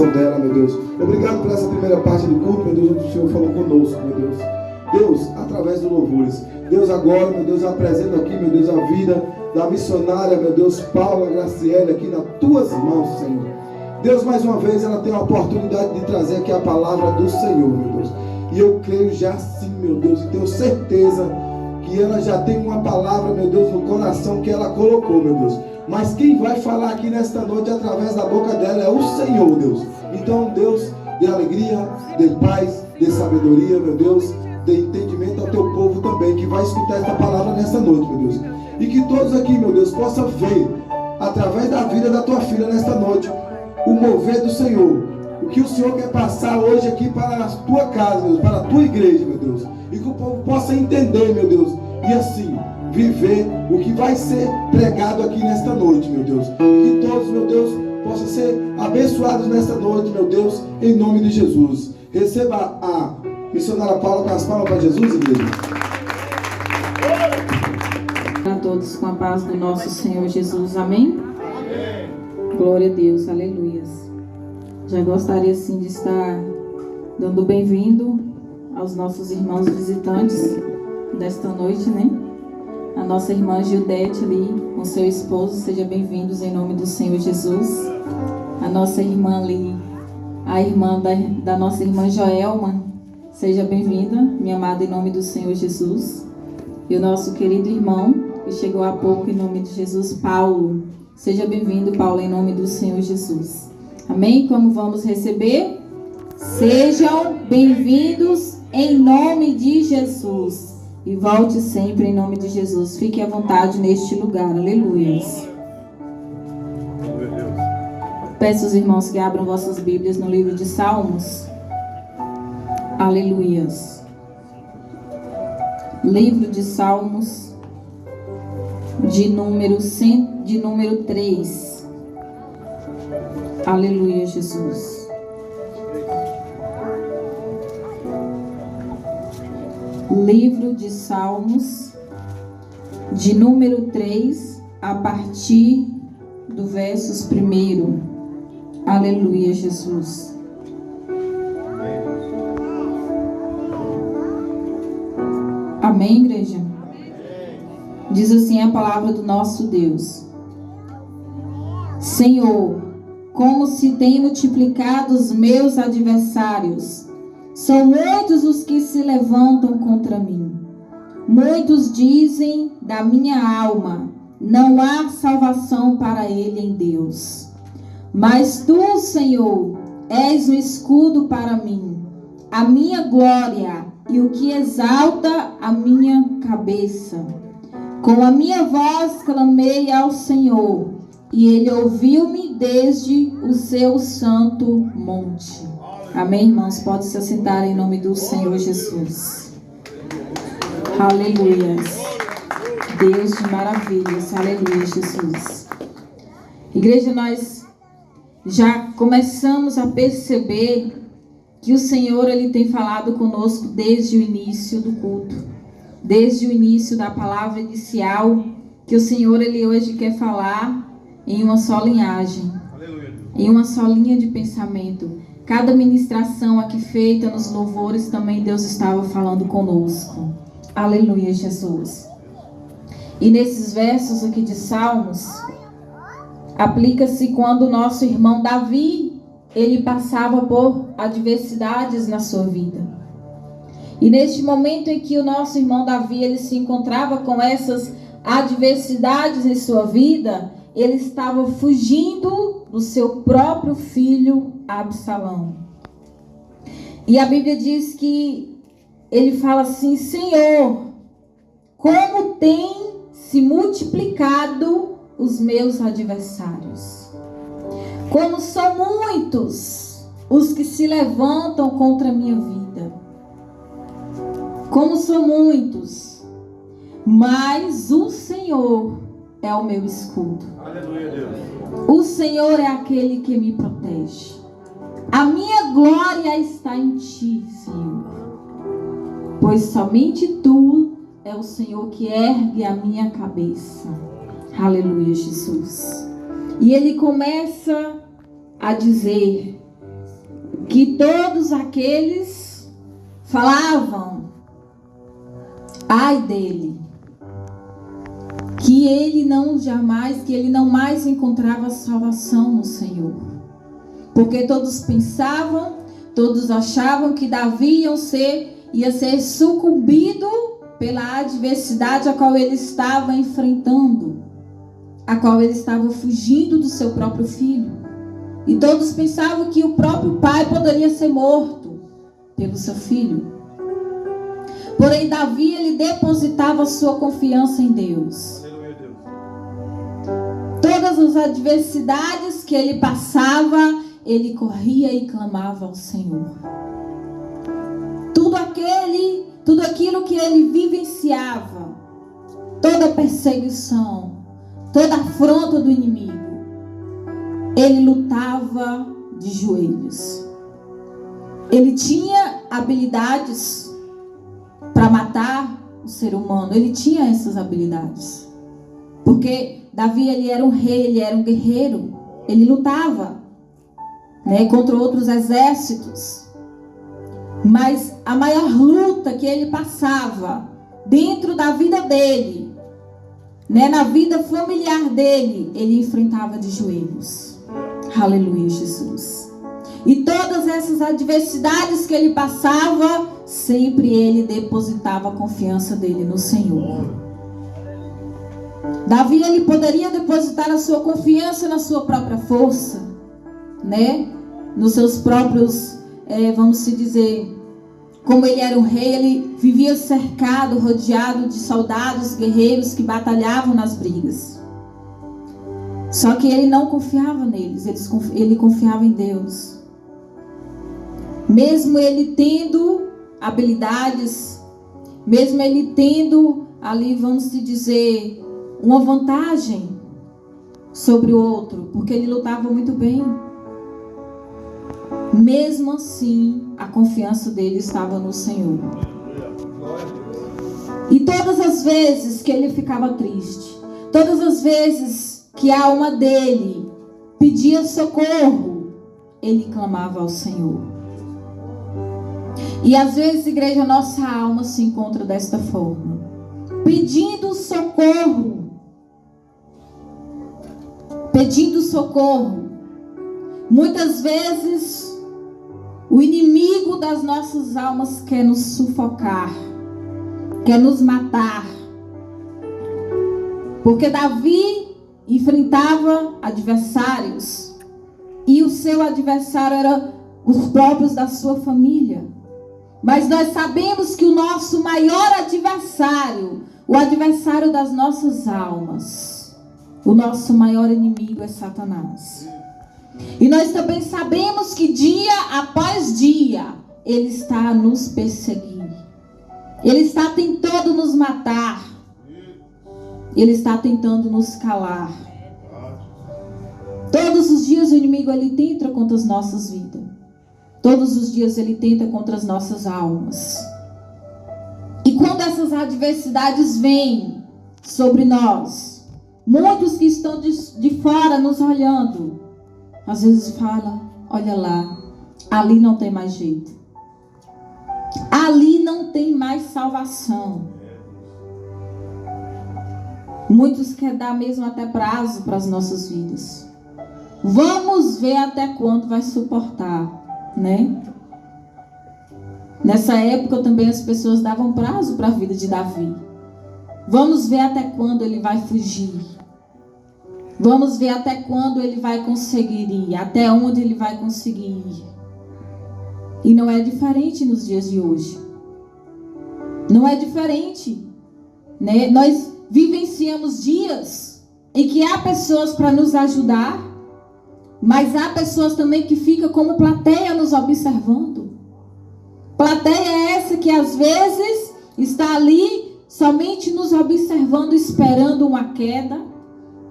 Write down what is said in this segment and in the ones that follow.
dela, meu Deus. Obrigado por essa primeira parte do culto, meu Deus, onde o Senhor falou conosco, meu Deus. Deus, através dos louvores. Deus, agora, meu Deus, apresento aqui, meu Deus, a vida da missionária, meu Deus, Paula Graciele, aqui nas tuas mãos, Senhor. Deus, mais uma vez, ela tem a oportunidade de trazer aqui a palavra do Senhor, meu Deus. E eu creio já sim, meu Deus, e tenho certeza que ela já tem uma palavra, meu Deus, no coração que ela colocou, meu Deus. Mas quem vai falar aqui nesta noite através da boca dela é o Senhor, Deus. Então, Deus, dê alegria, dê paz, dê sabedoria, meu Deus, dê entendimento ao teu povo também, que vai escutar esta palavra nesta noite, meu Deus. E que todos aqui, meu Deus, possam ver, através da vida da tua filha nesta noite, o mover do Senhor. O que o Senhor quer passar hoje aqui para a tua casa, meu Deus, para a tua igreja, meu Deus. E que o povo possa entender, meu Deus, e assim viver o que vai ser pregado aqui nesta noite, meu Deus. E que todos, meu Deus, possam ser abençoados nesta noite, meu Deus, em nome de Jesus. Receba a missionária Paula com as palmas para Jesus, igreja. A todos com a paz do nosso Senhor Jesus, amém? Glória a Deus, aleluias. Já gostaria sim de estar dando bem-vindo aos nossos irmãos visitantes desta noite, né? A nossa irmã Gildete ali com seu esposo, sejam bem-vindos em nome do Senhor Jesus. A nossa irmã ali, a irmã da nossa irmã Joelma, seja bem-vinda, minha amada, em nome do Senhor Jesus. E o nosso querido irmão, que chegou há pouco, em nome de Jesus, Paulo. Seja bem-vindo, Paulo, em nome do Senhor Jesus. Amém? Como vamos receber? Sejam bem-vindos em nome de Jesus. E volte sempre em nome de Jesus. Fique à vontade neste lugar. Aleluia. Peço aos irmãos que abram vossas Bíblias no livro de Salmos. Aleluias. Livro de Salmos, de número 3. Aleluia, Jesus. Livro de Salmos, de número 3, a partir do versos 1. Aleluia, Jesus. Amém, igreja? Diz assim a palavra do nosso Deus. Senhor, como se têm multiplicado os meus adversários. São muitos os que se levantam contra mim. Muitos dizem da minha alma, não há salvação para ele em Deus. Mas tu, Senhor, és um escudo para mim, a minha glória e o que exalta a minha cabeça. Com a minha voz clamei ao Senhor, e ele ouviu-me desde o seu santo monte. Amém, irmãos? Pode se assentar em nome do Senhor Jesus. Aleluia. Deus de maravilhas. Aleluia, Jesus. Igreja, nós já começamos a perceber que o Senhor, Ele tem falado conosco desde o início do culto. Desde o início da palavra inicial, que o Senhor, Ele hoje quer falar em uma só linhagem. Em uma só linha de pensamento. Cada ministração aqui feita nos louvores também Deus estava falando conosco. Aleluia, Jesus. E nesses versos aqui de Salmos, aplica-se quando o nosso irmão Davi, ele passava por adversidades na sua vida. E neste momento em que o nosso irmão Davi, ele se encontrava com essas adversidades em sua vida, ele estava fugindo do seu próprio filho Absalão. E a Bíblia diz que ele fala assim: Senhor, como tem se multiplicado os meus adversários. Como são muitos os que se levantam contra a minha vida. Como são muitos. Mas o Senhor é o meu escudo. Aleluia, Deus. O Senhor é aquele que me protege. A minha glória está em ti, Senhor. Pois somente tu é o Senhor que ergue a minha cabeça. Aleluia, Jesus. E ele começa a dizer que todos aqueles falavam, ai dele, que ele não mais encontrava salvação no Senhor. Porque todos pensavam, todos achavam que Davi ia ser sucumbido pela adversidade a qual ele estava enfrentando, a qual ele estava fugindo do seu próprio filho. E todos pensavam que o próprio pai poderia ser morto pelo seu filho. Porém, Davi, ele depositava sua confiança em Deus. Todas as adversidades que ele passava, ele corria e clamava ao Senhor. Tudo aquilo que ele vivenciava, toda perseguição, toda afronta do inimigo, ele lutava de joelhos. Ele tinha habilidades para matar o ser humano. Ele tinha essas habilidades. Porque Davi, ele era um rei, ele era um guerreiro. Ele lutava, contra outros exércitos. Mas a maior luta que ele passava dentro da vida dele, na vida familiar dele, ele enfrentava de joelhos. Aleluia, Jesus. E todas essas adversidades que ele passava, sempre ele depositava a confiança dele no Senhor. Davi, ele poderia depositar a sua confiança na sua própria força, nos seus próprios, vamos se dizer, como ele era um rei, ele vivia cercado, rodeado de soldados, guerreiros que batalhavam nas brigas. Só que ele não confiava neles, ele confiava em Deus. Mesmo ele tendo habilidades, mesmo ele tendo ali, vamos se dizer, uma vantagem sobre o outro, porque ele lutava muito bem. Mesmo assim, a confiança dele estava no Senhor. E todas as vezes que ele ficava triste, todas as vezes que a alma dele pedia socorro, ele clamava ao Senhor. E às vezes, igreja, nossa alma se encontra desta forma, pedindo socorro. Pedindo socorro. Muitas vezes o inimigo das nossas almas quer nos sufocar, quer nos matar. Porque Davi enfrentava adversários, e o seu adversário era os próprios da sua família. Mas nós sabemos que o nosso maior adversário, o adversário das nossas almas, o nosso maior inimigo é Satanás. E nós também sabemos que dia após dia ele está a nos perseguir. Ele está tentando nos matar. Ele está tentando nos calar. Todos os dias o inimigo, ele tenta contra as nossas vidas. Todos os dias ele tenta contra as nossas almas. E quando essas adversidades vêm sobre nós, muitos que estão de fora nos olhando, às vezes falam, olha lá, ali não tem mais jeito. Ali não tem mais salvação. Muitos querem dar mesmo até prazo para as nossas vidas. Vamos ver até quando vai suportar, Nessa época também as pessoas davam prazo para a vida de Davi. Vamos ver até quando ele vai fugir. Vamos ver até quando ele vai conseguir ir, até onde ele vai conseguir ir. E não é diferente nos dias de hoje. Não é diferente, Nós vivenciamos dias em que há pessoas para nos ajudar, mas há pessoas também que ficam como plateia nos observando. Plateia é essa que às vezes está ali somente nos observando, esperando uma queda,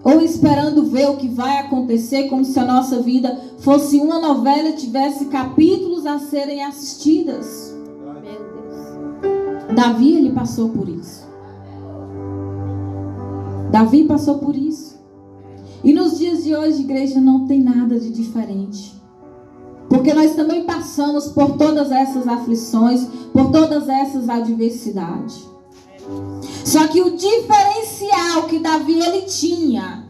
ou esperando ver o que vai acontecer, como se a nossa vida fosse uma novela e tivesse capítulos a serem assistidas. Meu Deus. Davi, ele passou por isso. Davi passou por isso. E nos dias de hoje, igreja, não tem nada de diferente. Porque nós também passamos por todas essas aflições, por todas essas adversidades. Só que o diferencial que Davi ele tinha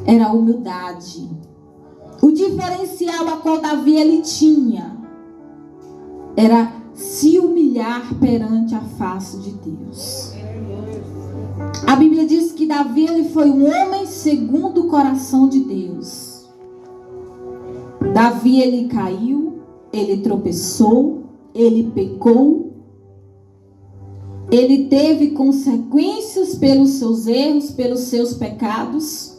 era a humildade. O diferencial a qual Davi ele tinha era se humilhar perante a face de Deus. A Bíblia diz que Davi ele foi um homem segundo o coração de Deus. Davi ele caiu, ele tropeçou, ele pecou, ele teve consequências pelos seus erros, pelos seus pecados.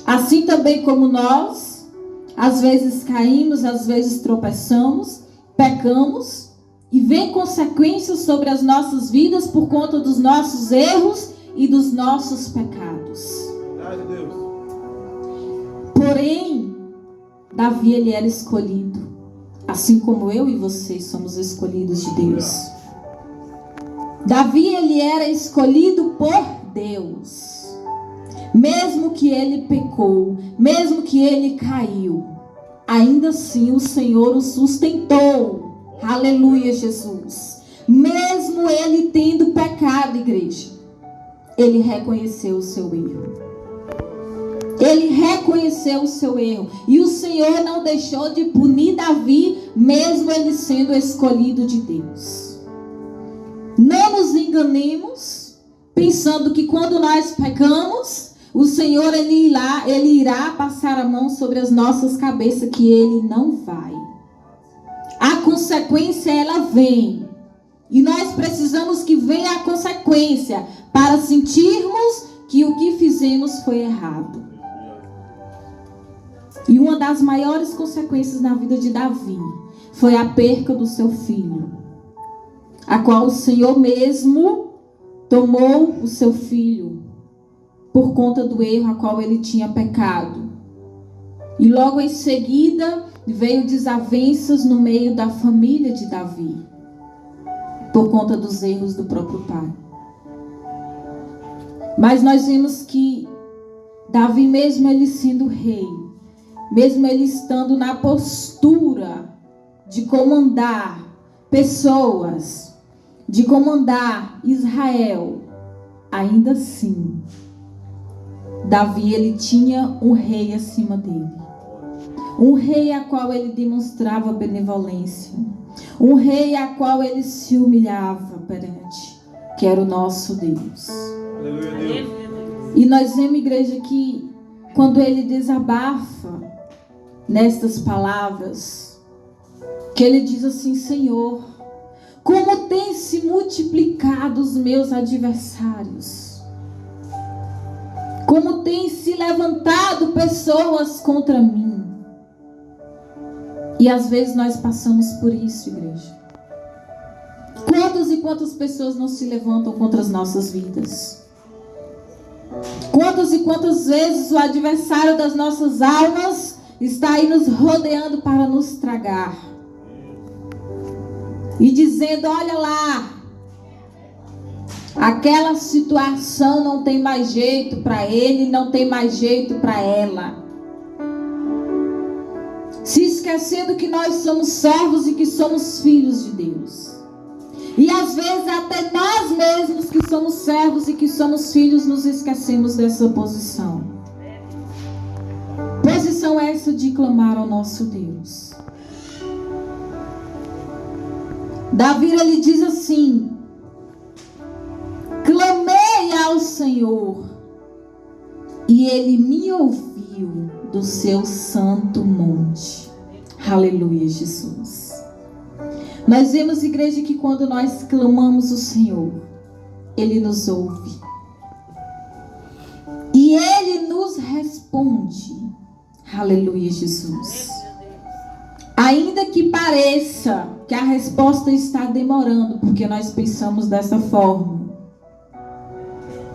Assim também como nós, às vezes caímos, às vezes tropeçamos, pecamos, e vem consequências sobre as nossas vidas por conta dos nossos erros e dos nossos pecados. Porém, Davi ele era escolhido, assim como eu e vocês somos escolhidos de Deus. Davi ele era escolhido por Deus. Mesmo que ele pecou, mesmo que ele caiu, ainda assim o Senhor o sustentou. Aleluia, Jesus. Mesmo ele tendo pecado, igreja, ele reconheceu o seu erro. Ele reconheceu o seu erro. E o Senhor não deixou de punir Davi, mesmo ele sendo escolhido de Deus. Não nos enganemos, pensando que quando nós pecamos, o Senhor ele irá passar a mão sobre as nossas cabeças, que ele não vai. A consequência ela vem. E nós precisamos que venha a consequência para sentirmos que o que fizemos foi errado. E uma das maiores consequências na vida de Davi foi a perca do seu filho, a qual o Senhor mesmo tomou o seu filho por conta do erro a qual ele tinha pecado. E logo em seguida veio desavenças no meio da família de Davi, por conta dos erros do próprio pai. Mas nós vemos que Davi, mesmo ele sendo rei, mesmo ele estando na postura de comandar pessoas, de comandar Israel, ainda assim, Davi ele tinha um rei acima dele. Um rei a qual ele demonstrava benevolência. Um rei a qual ele se humilhava perante, que era o nosso Deus. Aleluia, Deus. E nós vemos, igreja, que quando ele desabafa nestas palavras, que ele diz assim: Senhor, como tem se multiplicado os meus adversários, como tem se levantado pessoas contra mim. E às vezes nós passamos por isso, igreja. Quantas e quantas pessoas não se levantam contra as nossas vidas? Quantas e quantas vezes o adversário das nossas almas está aí nos rodeando para nos tragar? E dizendo: olha lá, aquela situação não tem mais jeito para ele, não tem mais jeito para ela. Se esquecendo que nós somos servos e que somos filhos de Deus. E às vezes até nós mesmos que somos servos e que somos filhos nos esquecemos dessa posição. Posição essa de clamar ao nosso Deus. Davi ele diz assim: clamei ao Senhor e ele me ouviu do seu santo monte. Aleluia, Jesus. Nós vemos, igreja, que quando nós clamamos o Senhor, ele nos ouve e ele nos responde. Aleluia, Jesus. Ainda que pareça que a resposta está demorando, porque nós pensamos dessa forma,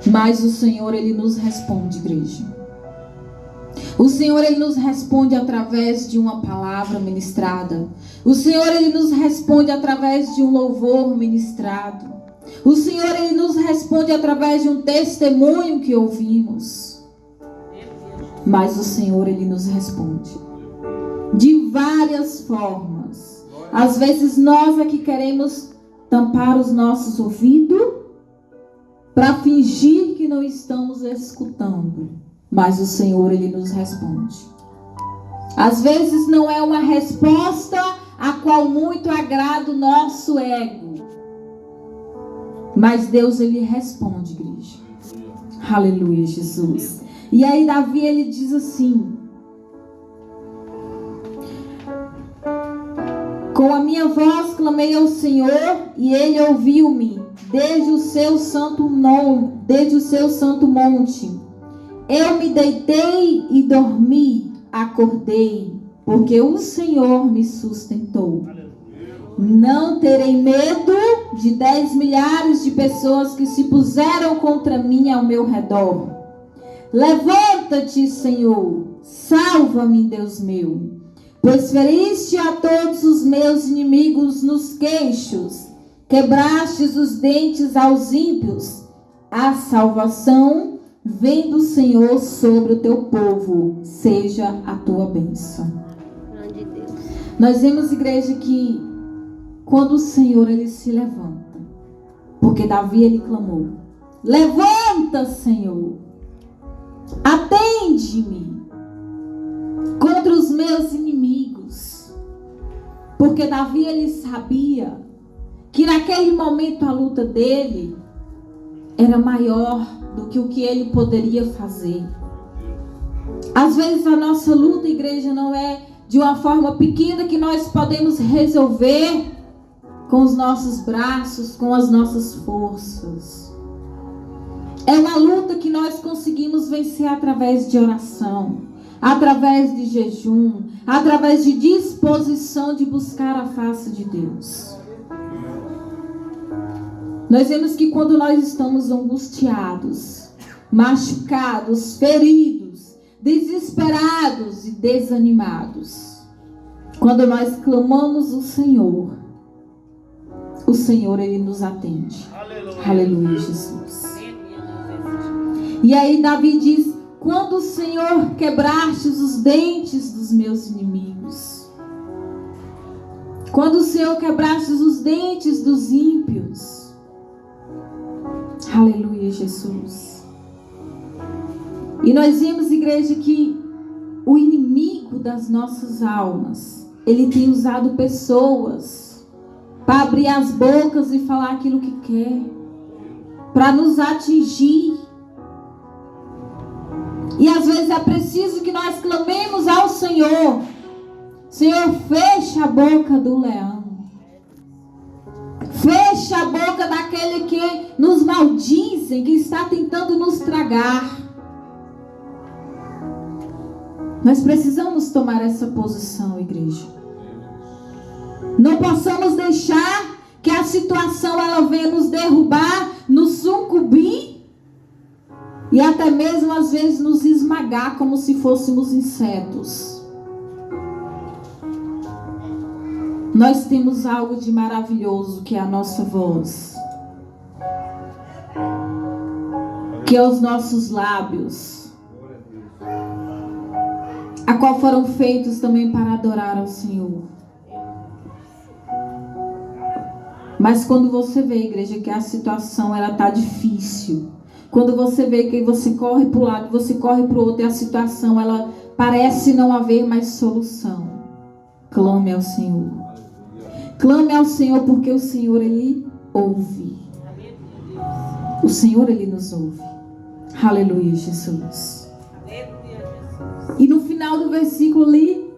mas o Senhor ele nos responde, igreja. O Senhor ele nos responde através de uma palavra ministrada. O Senhor ele nos responde através de um louvor ministrado. O Senhor ele nos responde através de um testemunho que ouvimos. Mas o Senhor ele nos responde. de várias formas. Às vezes nós aqui queremos tampar os nossos ouvidos para fingir que não estamos escutando, mas o Senhor, Ele nos responde. Às vezes não é uma resposta a qual muito agrada o nosso ego, mas Deus, Ele responde, igreja. Aleluia, Jesus. E aí Davi, ele diz assim: com a minha voz clamei ao Senhor e Ele ouviu-me desde o seu santo monte. Eu me deitei e dormi, acordei, porque o Senhor me sustentou. Não terei medo de 10 milhares de pessoas que se puseram contra mim ao meu redor. Levanta-te, Senhor, salva-me, Deus meu, pois feriste a todos os meus inimigos nos queixos, quebrastes os dentes aos ímpios. A salvação vem do Senhor sobre o teu povo, seja a tua bênção. Nós vemos, igreja, que quando o Senhor, Ele se levanta, porque Davi, ele clamou: levanta, Senhor, atende-me contra os meus inimigos. Porque Davi, ele sabia que naquele momento a luta dele era maior do que o que ele poderia fazer. Às vezes a nossa luta, igreja, não é de uma forma pequena que nós podemos resolver com os nossos braços, com as nossas forças. É uma luta que nós conseguimos vencer através de oração, através de jejum, através de disposição de buscar a face de Deus. Nós vemos que quando nós estamos angustiados, machucados, feridos, desesperados e desanimados, quando nós clamamos o Senhor, Ele nos atende. Aleluia, aleluia, Jesus. E aí Davi diz: quando o Senhor quebrastes os dentes dos meus inimigos, quando o Senhor quebrastes os dentes dos ímpios. Aleluia, Jesus. E nós vimos, igreja, que o inimigo das nossas almas, ele tem usado pessoas para abrir as bocas e falar aquilo que quer, para nos atingir. E às vezes é preciso que nós clamemos ao Senhor: Senhor, fecha a boca do leão, fecha a boca daquele que nos maldizem, que está tentando nos tragar. Nós precisamos tomar essa posição, igreja. Não possamos deixar que a situação ela venha nos derrubar, nos sucumbir e até mesmo às vezes nos esmagar como se fôssemos insetos. Nós temos algo de maravilhoso, que é a nossa voz, que é os nossos lábios, a qual foram feitos também para adorar ao Senhor. Mas quando você vê, igreja, que a situação ela está difícil, quando você vê que você corre para o lado, você corre para o outro e a situação ela parece não haver mais solução, clame ao Senhor. Clame ao Senhor, porque o Senhor, Ele ouve. O Senhor, Ele nos ouve. Aleluia, Jesus. E no final do versículo ali,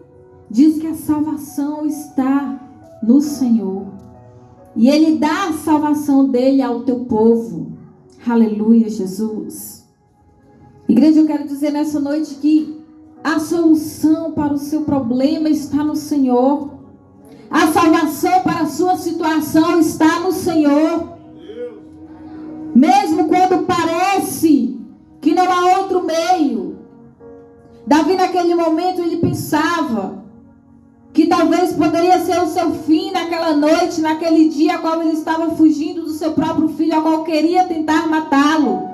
diz que a salvação está no Senhor. E Ele dá a salvação dEle ao teu povo. Aleluia, Jesus. Igreja, eu quero dizer nessa noite que a solução para o seu problema está no Senhor. A salvação para a sua situação está no Senhor. Mesmo quando parece que não há outro meio. Davi naquele momento ele pensava que talvez poderia ser o seu fim naquela noite, naquele dia, a qual ele estava fugindo do seu próprio filho, a qual queria tentar matá-lo.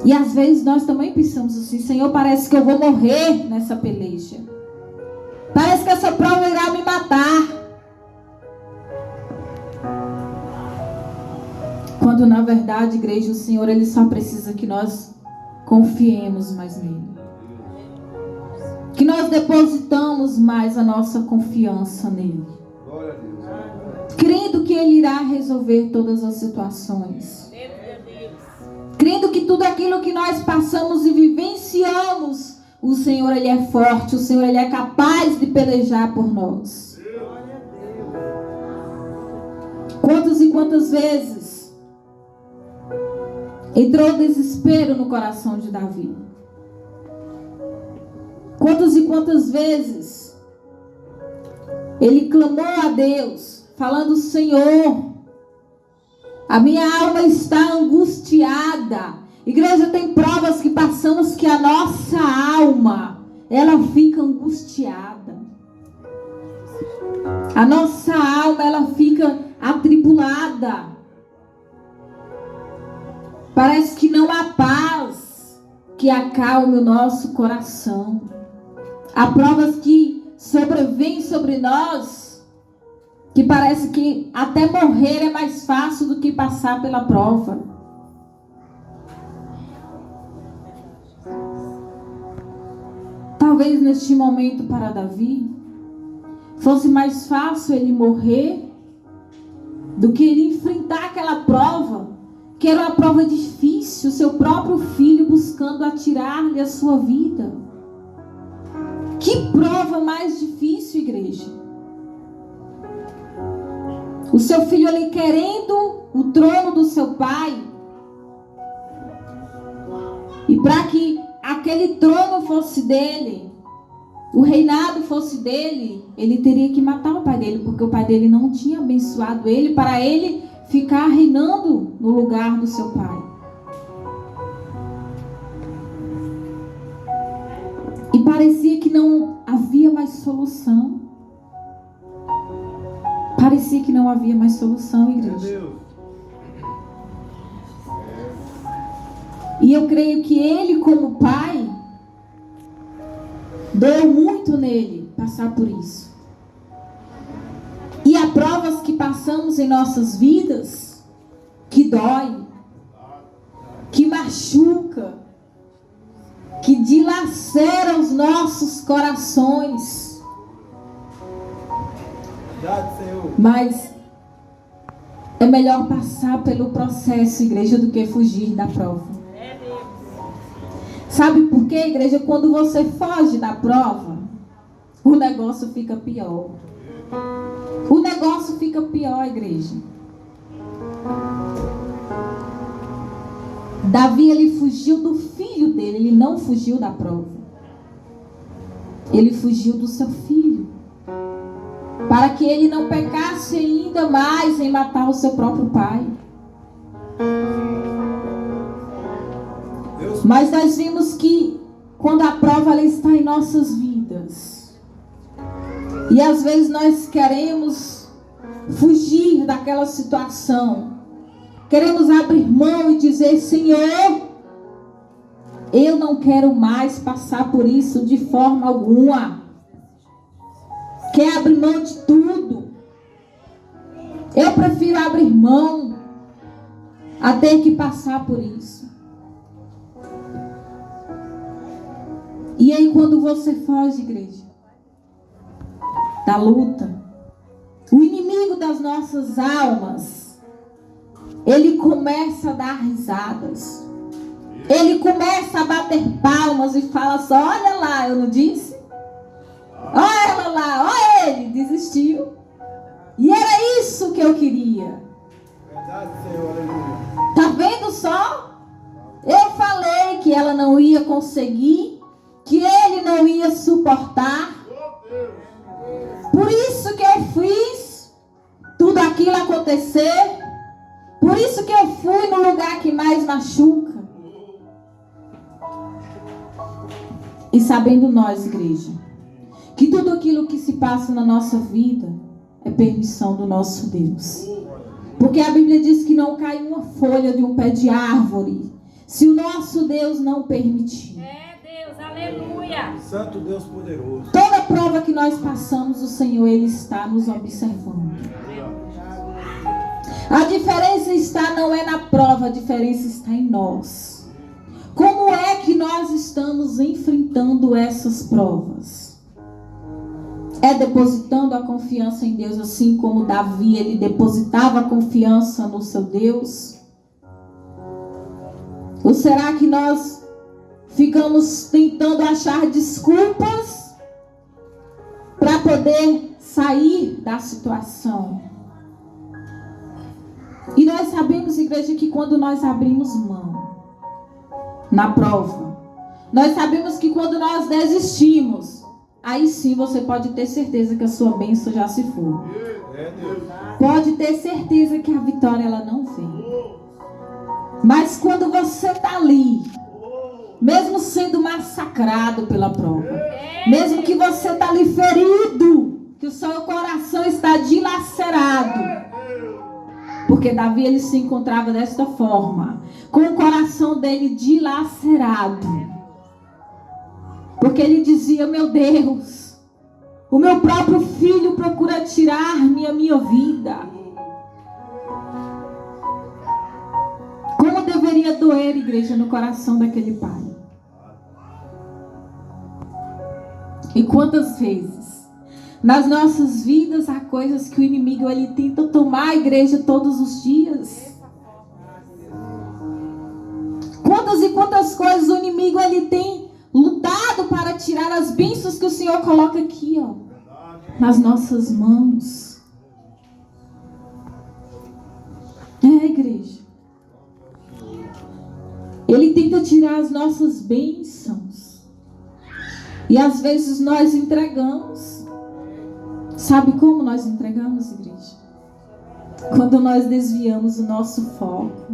E às vezes nós também pensamos assim: Senhor, parece que eu vou morrer nessa peleja. Parece que essa prova irá me matar. Quando na verdade, igreja, o Senhor, Ele só precisa que nós confiemos mais nele. Que nós depositamos mais a nossa confiança nele. Crendo que Ele irá resolver todas as situações. Crendo que tudo aquilo que nós passamos e vivenciamos, o Senhor, Ele é forte, o Senhor, Ele é capaz de pelejar por nós. Quantas e quantas vezes entrou desespero no coração de Davi? Quantas e quantas vezes ele clamou a Deus, falando: Senhor, a minha alma está angustiada. Igreja, tem provas que passamos que a nossa alma, ela fica angustiada. A nossa alma, ela fica atribulada. Parece que não há paz que acalme o nosso coração. Há provas que sobrevêm sobre nós, que parece que até morrer é mais fácil do que passar pela prova. Talvez neste momento para Davi fosse mais fácil ele morrer do que ele enfrentar aquela prova, que era uma prova difícil, seu próprio filho buscando atirar-lhe a sua vida. Que prova mais difícil, igreja? O seu filho ali querendo o trono do seu pai. E para que aquele trono fosse dele, o reinado fosse dele, ele teria que matar o pai dele, porque o pai dele não tinha abençoado ele para ele ficar reinando no lugar do seu pai. E parecia que não havia mais solução. Parecia que não havia mais solução, igreja. E eu creio que ele, como pai, doeu muito nele passar por isso. E há provas que passamos em nossas vidas que dói, que machuca, que dilacera os nossos corações. Mas é melhor passar pelo processo, igreja, do que fugir da prova. Sabe por quê, igreja? Quando você foge da prova, o negócio fica pior. O negócio fica pior, igreja. Davi, ele fugiu do filho dele, ele não fugiu da prova. Ele fugiu do seu filho, para que ele não pecasse ainda mais em matar o seu próprio pai. Mas nós vimos que quando a prova ela está em nossas vidas, e às vezes nós queremos fugir daquela situação, queremos abrir mão e dizer: Senhor, eu não quero mais passar por isso de forma alguma. Quer abrir mão de tudo. Eu prefiro abrir mão a ter que passar por isso. E aí quando você foge, igreja, da luta, o inimigo das nossas almas, ele começa a dar risadas. Ele começa a bater palmas e fala só: olha lá, eu não disse? Olha ela lá, olha ele, desistiu. E era isso que eu queria. Verdade, Senhor, aleluia. Tá vendo só? Eu falei que ela não ia conseguir, que ele não ia suportar. Por isso que eu fiz tudo aquilo acontecer. Por isso que eu fui no lugar que mais machuca. E sabendo nós, igreja, que tudo aquilo que se passa na nossa vida é permissão do nosso Deus. Porque a Bíblia diz que não cai uma folha de um pé de árvore se o nosso Deus não permitir. Deus, aleluia. Santo Deus poderoso. Toda prova que nós passamos, o Senhor, Ele está nos observando. A diferença está, não é na prova, a diferença está em nós. Como é que nós estamos enfrentando essas provas? É depositando a confiança em Deus, assim como Davi, ele depositava a confiança no seu Deus? Ou será que nós ficamos tentando achar desculpas para poder sair da situação? E nós sabemos, igreja, que quando nós abrimos mão na prova, nós sabemos que quando nós desistimos, aí sim você pode ter certeza que a sua bênção já se foi. Pode ter certeza que a vitória ela não vem. Mas quando você está ali, mesmo sendo massacrado pela prova, mesmo que você está ali ferido, que o seu coração está dilacerado, porque Davi ele se encontrava desta forma, com o coração dele dilacerado, porque ele dizia: meu Deus, o meu próprio filho procura tirar-me a minha vida. Como deveria doer, igreja, no coração daquele pai? E quantas vezes nas nossas vidas há coisas que o inimigo ele tenta tomar a igreja todos os dias? Quantas e quantas coisas o inimigo ele tem lutado para tirar as bênçãos que o Senhor coloca aqui, ó, nas nossas mãos. Igreja. Ele tenta tirar as nossas bênçãos. E às vezes nós entregamos. Sabe como nós entregamos, igreja? Quando nós desviamos o nosso foco.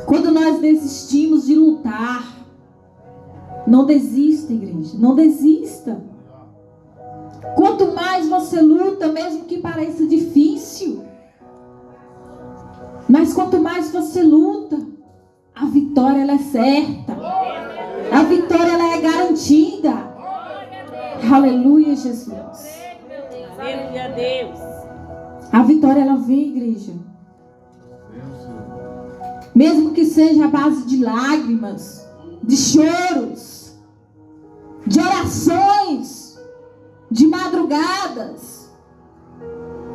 Quando nós desistimos de lutar. Não desista, igreja. Não desista. Quanto mais você luta, mesmo que pareça difícil. Mas quanto mais você luta, a vitória ela é certa. A vitória ela é garantida. Aleluia, Jesus. Aleluia, Deus. A vitória ela vem, igreja. Mesmo que seja a base de lágrimas, de choros, de orações, de madrugadas,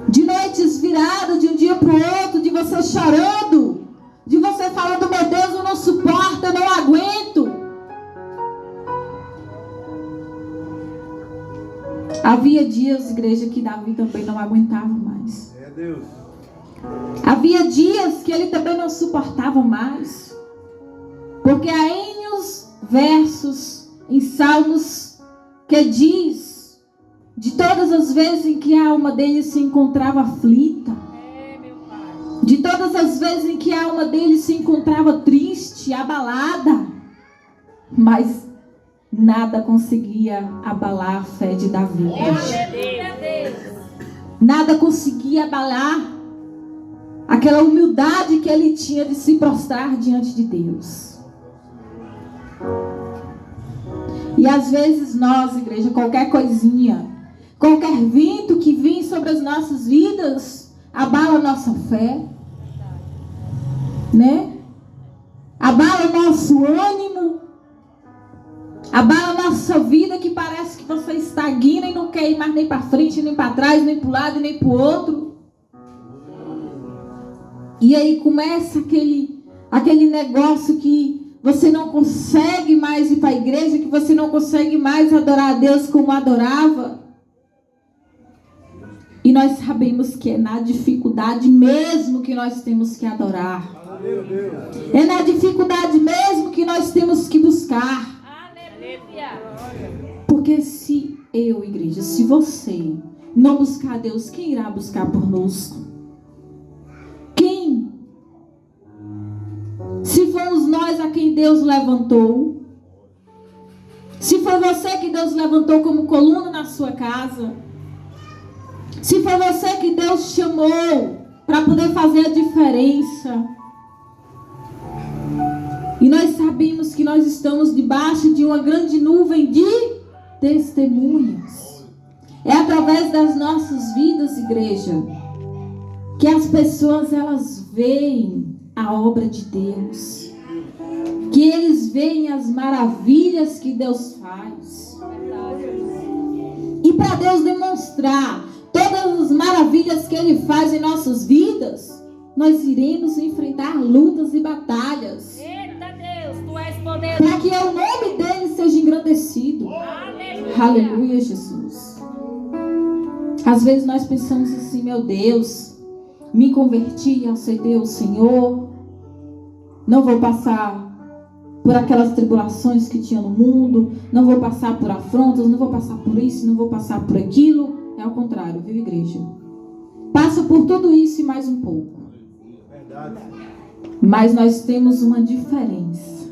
de noites viradas de um dia para o outro, de você chorando, de você falando: meu Deus, eu não suporto, eu não aguento. Havia dias, igreja, que Davi também não aguentava mais. Deus. Havia dias que ele também não suportava mais. Porque há N versos em Salmos que diz de todas as vezes em que a alma dele se encontrava aflita. De todas as vezes em que a alma dele se encontrava triste, abalada. Mas nada conseguia abalar a fé de Davi. Nada conseguia abalar aquela humildade que ele tinha de se prostrar diante de Deus. E às vezes nós, igreja, qualquer coisinha, qualquer vento que vem sobre as nossas vidas, abala a nossa fé, né? Abala o nosso ânimo, abala a nossa vida, que parece que você estagna e não quer ir mais nem para frente, nem para trás, nem para o lado, nem para o outro. E aí começa aquele negócio que você não consegue mais ir para a igreja, que você não consegue mais adorar a Deus como adorava. E nós sabemos que é na dificuldade mesmo que nós temos que adorar. É na dificuldade mesmo que nós temos que buscar. Porque se eu, igreja, se você não buscar a Deus, quem irá buscar por nós? Quem? Se fomos nós a quem Deus levantou, se foi você que Deus levantou como coluna na sua casa, se foi você que Deus chamou para poder fazer a diferença, nós sabemos que nós estamos debaixo de uma grande nuvem de testemunhas. É através das nossas vidas, igreja, que as pessoas elas veem a obra de Deus, que eles veem as maravilhas que Deus faz. E para Deus demonstrar todas as maravilhas que Ele faz em nossas vidas, nós iremos enfrentar lutas e batalhas. Eita Deus, tu és poderoso. Para que o nome dele seja engrandecido. Aleluia. Aleluia, Jesus. Às vezes nós pensamos assim, meu Deus, me converti, aceitei o Senhor, não vou passar por aquelas tribulações que tinha no mundo, não vou passar por afrontas, não vou passar por isso, não vou passar por aquilo. É ao contrário, viu, igreja? Passa por tudo isso e mais um pouco. Mas nós temos uma diferença.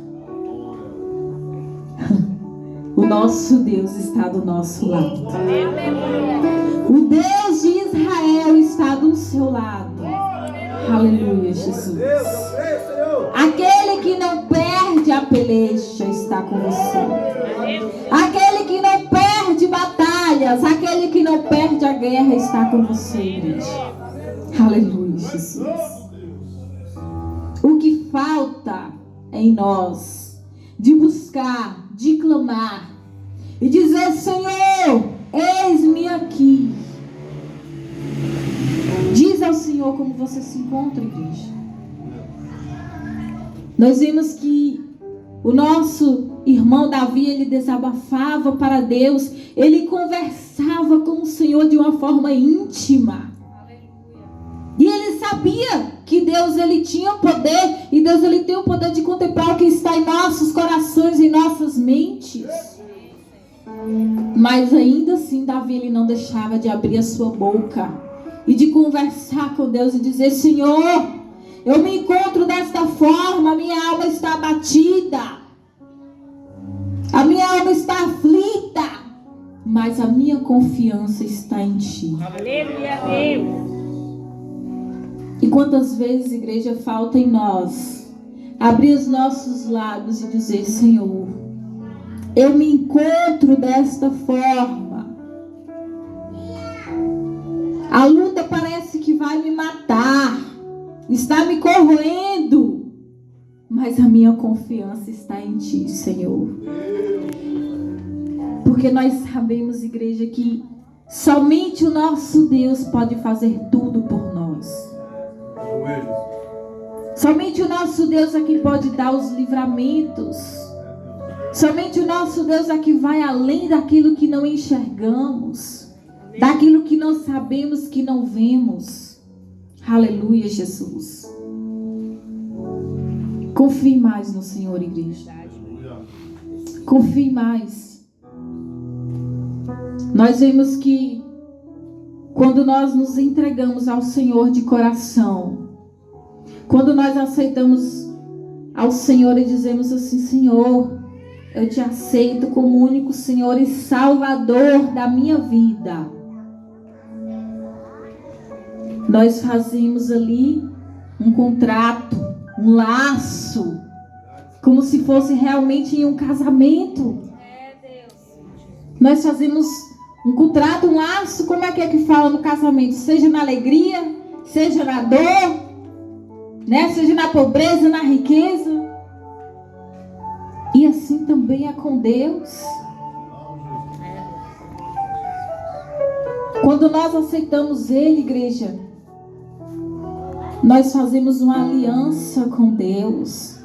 O nosso Deus está do nosso lado. O Deus de Israel está do seu lado. Aleluia, Jesus. Aquele que não perde a peleja está com você. Aquele que não perde batalhas, aquele que não perde a guerra está com você, igreja. Aleluia, Jesus. O que falta em nós de buscar, de clamar e dizer: Senhor, eis-me aqui. Diz ao Senhor como você se encontra, igreja. Nós vimos que o nosso irmão Davi, ele desabafava para Deus, ele conversava com o Senhor de uma forma íntima. E ele sabia que Deus ele tinha poder, e Deus ele tem o poder de contemplar o que está em nossos corações, em nossas mentes. Mas ainda assim Davi ele não deixava de abrir a sua boca e de conversar com Deus e dizer: Senhor, eu me encontro desta forma, a minha alma está abatida, a minha alma está aflita, mas a minha confiança está em Ti. Aleluia, Deus. E quantas vezes, igreja, falta em nós abrir os nossos lábios e dizer: Senhor, eu me encontro desta forma. A luta parece que vai me matar, está me corroendo, mas a minha confiança está em Ti, Senhor. Porque nós sabemos, igreja, que somente o nosso Deus pode fazer tudo por nós. Somente o nosso Deus é que pode dar os livramentos. Somente o nosso Deus é que vai além daquilo que não enxergamos, daquilo que não sabemos, que não vemos. Aleluia, Jesus. Confie mais no Senhor, igreja. Confie mais. Nós vemos que quando nós nos entregamos ao Senhor de coração, quando nós aceitamos ao Senhor e dizemos assim: Senhor, eu te aceito como único Senhor e Salvador da minha vida, nós fazemos ali um contrato, um laço, como se fosse realmente em um casamento. Nós fazemos um contrato, um laço, como é que fala no casamento? Seja na alegria, seja na dor, né? Seja na pobreza, na riqueza. E assim também é com Deus. Quando nós aceitamos Ele, igreja, nós fazemos uma aliança com Deus.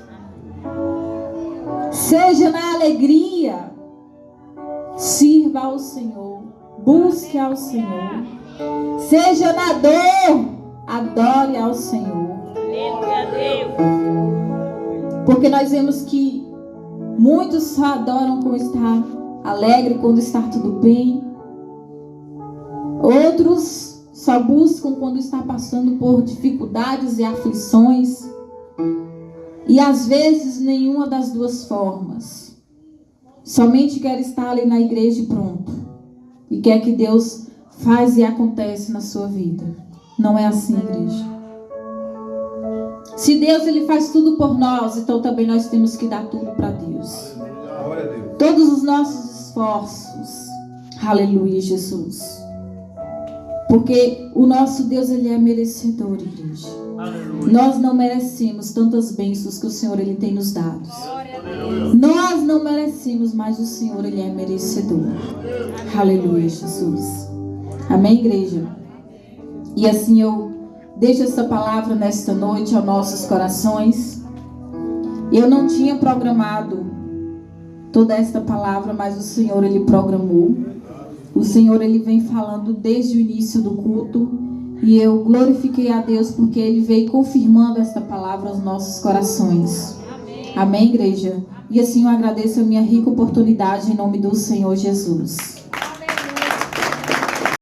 Seja na alegria, sirva ao Senhor, busque ao Senhor. Seja na dor, adore ao Senhor. Porque nós vemos que muitos só adoram quando está alegre, quando está tudo bem. Outros só buscam quando está passando por dificuldades e aflições. E às vezes nenhuma das duas formas. Somente quer estar ali na igreja e pronto. E quer que Deus faz e acontece na sua vida. Não é assim, igreja. Se Deus ele faz tudo por nós, então também nós temos que dar tudo para Deus. Glória a Deus. Todos os nossos esforços. Aleluia, Jesus. Porque o nosso Deus ele é merecedor, igreja. Aleluia. Nós não merecemos tantas bênçãos que o Senhor ele tem nos dado. Nós não merecemos, mas o Senhor ele é merecedor. Aleluia, Jesus. Amém, igreja? E assim eu deixo essa palavra nesta noite aos nossos corações. Eu não tinha programado toda esta palavra, mas o Senhor ele programou. O Senhor ele vem falando desde o início do culto e eu glorifiquei a Deus porque ele veio confirmando esta palavra aos nossos corações. Amém, igreja? E assim eu agradeço a minha rica oportunidade em nome do Senhor Jesus.